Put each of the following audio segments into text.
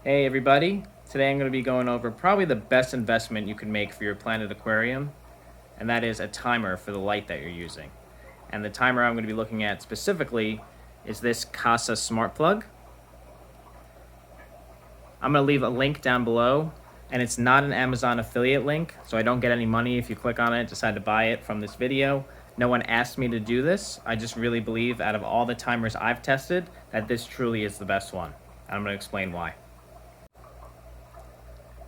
Hey everybody, today I'm going to be going over probably the best investment you can make for your planted aquarium, and that is a timer for the light that you're using. And the timer I'm going to be looking at specifically is this Kasa smart plug. I'm going to leave a link down below, and it's not an Amazon affiliate link, so I don't get any money if you click on it and decide to buy it from this video. No one asked me to do this. I just really believe out of all the timers I've tested that this truly is the best one. And I'm going to explain why.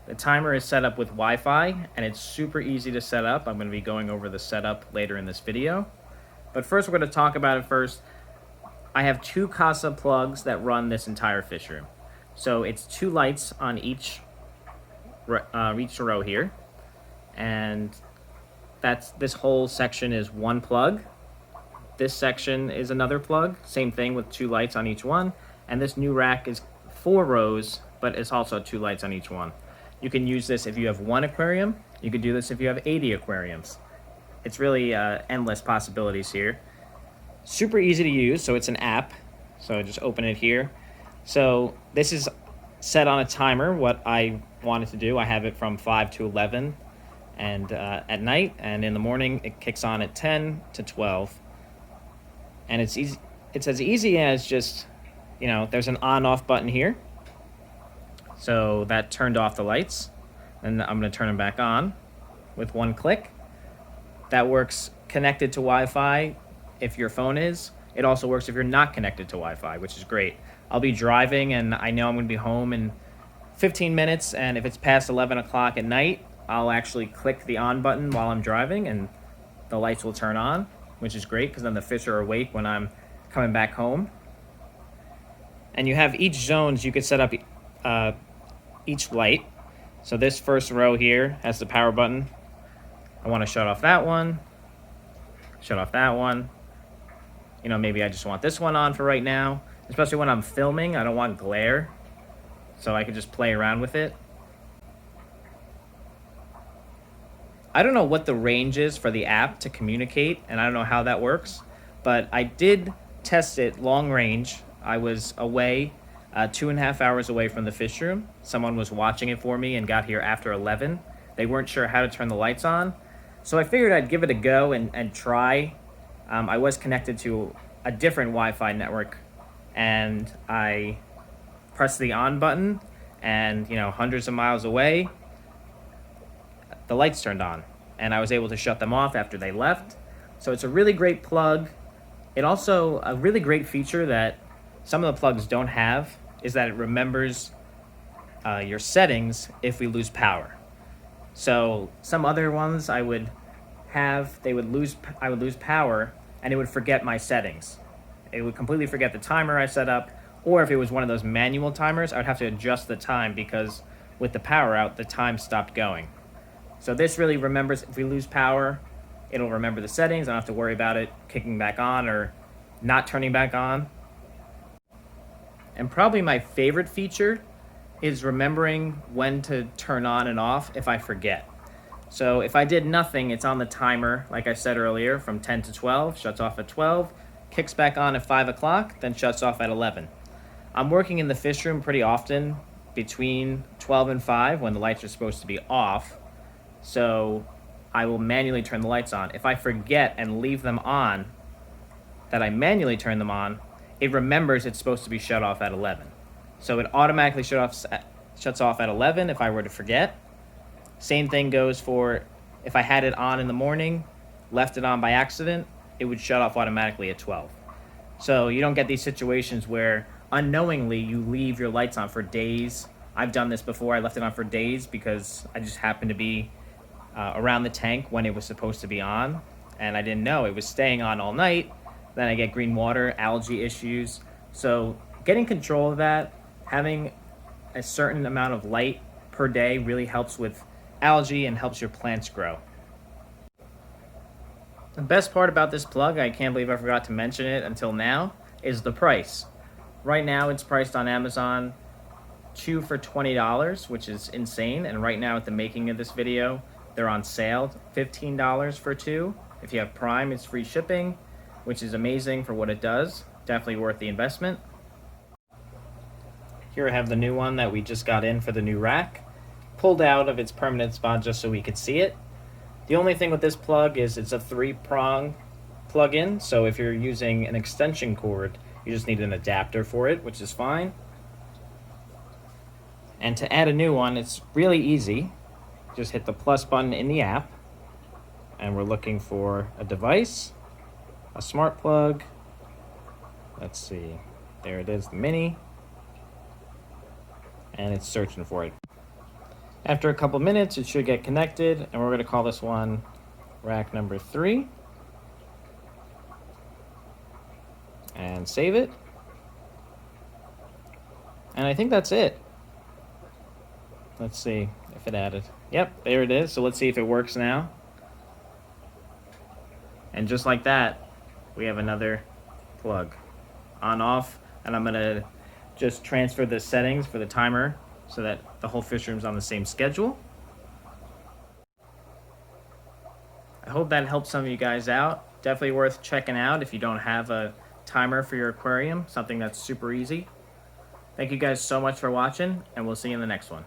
The timer is set up with Wi-Fi, and it's super easy to set up. I'm going to be going over the setup later in this video. But first, we're going to talk about it first. I have two Kasa plugs that run this entire fish room. So it's two lights on each row here. And this whole section is one plug. This section is another plug. Same thing with two lights on each one. And this new rack is 4 rows, but it's also 2 lights on each one. You can use this if you have 1 aquarium. You could do this if you have 80 aquariums. It's really endless possibilities here. Super easy to use, so it's an app. So just open it here. So this is set on a timer, what I wanted to do. I have it from 5 to 11 and at night, and in the morning it kicks on at 10 to 12. And it's easy. It's as easy as just, there's an on-off button here. So that turned off the lights, and I'm going to turn them back on with one click. That works connected to Wi-Fi if your phone is. It also works if you're not connected to Wi-Fi, which is great. I'll be driving, and I know I'm going to be home in 15 minutes, and if it's past 11 o'clock at night, I'll actually click the on button while I'm driving, and the lights will turn on, which is great because then the fish are awake when I'm coming back home. And you have each zones you could set up each light. So this first row here has the power button. I want to shut off that one, shut off that one. Maybe I just want this one on for right now, especially when I'm filming. I don't want glare, so I can just play around with it. I don't know what the range is for the app to communicate, and I don't know how that works, but I did test it long range. I was away 2.5 hours away from the fish room. Someone was watching it for me and got here after 11. They weren't sure how to turn the lights on. So I figured I'd give it a go and try. I was connected to a different Wi-Fi network, and I pressed the on button, and hundreds of miles away, the lights turned on, and I was able to shut them off after they left. So it's a really great plug. It also, a really great feature that some of the plugs don't have is that it remembers your settings if we lose power. So some other ones I would lose power, and it would forget my settings. It would completely forget the timer I set up, or if it was one of those manual timers, I would have to adjust the time because with the power out, the time stopped going. So this really remembers if we lose power, it'll remember the settings. I don't have to worry about it kicking back on or not turning back on. And probably my favorite feature is remembering when to turn on and off if I forget. So if I did nothing, it's on the timer, like I said earlier, from 10 to 12, shuts off at 12, kicks back on at 5 o'clock, then shuts off at 11. I'm working in the fish room pretty often between 12 and 5 when the lights are supposed to be off. So I will manually turn the lights on. If I forget and leave them on, that I manually turn them on, it remembers it's supposed to be shut off at 11. So it automatically shuts off at 11 if I were to forget. Same thing goes for if I had it on in the morning, left it on by accident, it would shut off automatically at 12. So you don't get these situations where unknowingly you leave your lights on for days. I've done this before. I left it on for days because I just happened to be around the tank when it was supposed to be on, and I didn't know it was staying on all night. Then I get green water, algae issues. So getting control of that, having a certain amount of light per day really helps with algae and helps your plants grow. The best part about this plug, I can't believe I forgot to mention it until now, is the price. Right now it's priced on Amazon 2 for $20, which is insane. And right now at the making of this video, they're on sale, $15 for 2. If you have Prime, it's free shipping, which is amazing for what it does. Definitely worth the investment. Here I have the new one that we just got in for the new rack, pulled out of its permanent spot just so we could see it. The only thing with this plug is it's a 3-prong plug-in, so if you're using an extension cord, you just need an adapter for it, which is fine. And to add a new one, it's really easy. Just hit the plus button in the app, and we're looking for a device, a smart plug. Let's see, there it is, the mini, and it's searching for it. After a couple minutes, it should get connected, and we're going to call this one rack number 3, and save it. And I think that's it. Let's see if it added. Yep, there it is. So let's see if it works now. And just like that, we have another plug on off. And I'm gonna just transfer the settings for the timer so that the whole fish room's on the same schedule. I hope that helped some of you guys out. Definitely worth checking out if you don't have a timer for your aquarium, something that's super easy. Thank you guys so much for watching, and we'll see you in the next one.